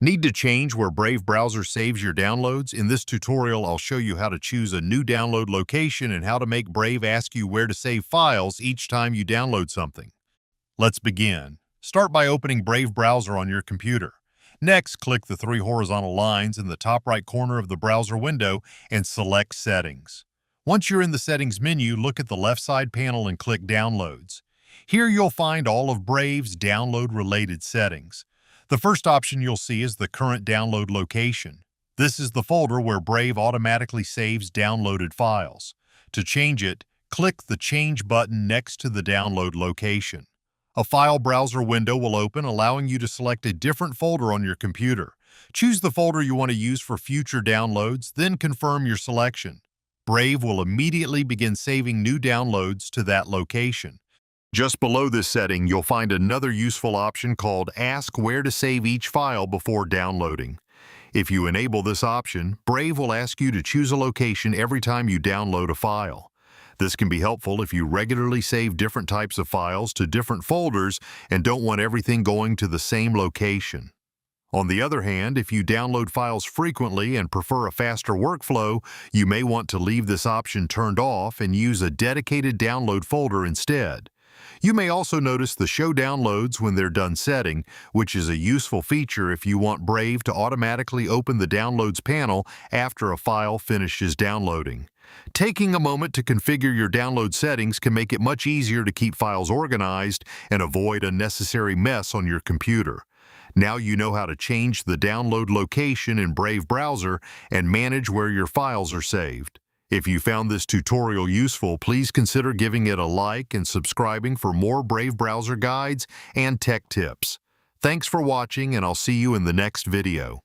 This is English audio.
Need to change where Brave browser saves your downloads? In this tutorial, I'll show you how to choose a new download location and how to make Brave ask you where to save files each time you download something. Let's begin. Start by opening Brave browser on your computer. Next, click the three horizontal lines in the top right corner of the browser window and select Settings. Once you're in the Settings menu, look at the left side panel and click Downloads. Here you'll find all of Brave's download-related settings. The first option you'll see is the current download location. This is the folder where Brave automatically saves downloaded files. To change it, click the Change button next to the download location. A file browser window will open, allowing you to select a different folder on your computer. Choose the folder you want to use for future downloads, then confirm your selection. Brave will immediately begin saving new downloads to that location. Just below this setting, you'll find another useful option called Ask Where to Save Each File Before Downloading. If you enable this option, Brave will ask you to choose a location every time you download a file. This can be helpful if you regularly save different types of files to different folders and don't want everything going to the same location. On the other hand, if you download files frequently and prefer a faster workflow, you may want to leave this option turned off and use a dedicated download folder instead. You may also notice the Show Downloads when they're done setting, which is a useful feature if you want Brave to automatically open the Downloads panel after a file finishes downloading. Taking a moment to configure your download settings can make it much easier to keep files organized and avoid unnecessary mess on your computer. Now you know how to change the download location in Brave browser and manage where your files are saved. If you found this tutorial useful, please consider giving it a like and subscribing for more Brave browser guides and tech tips. Thanks for watching, and I'll see you in the next video.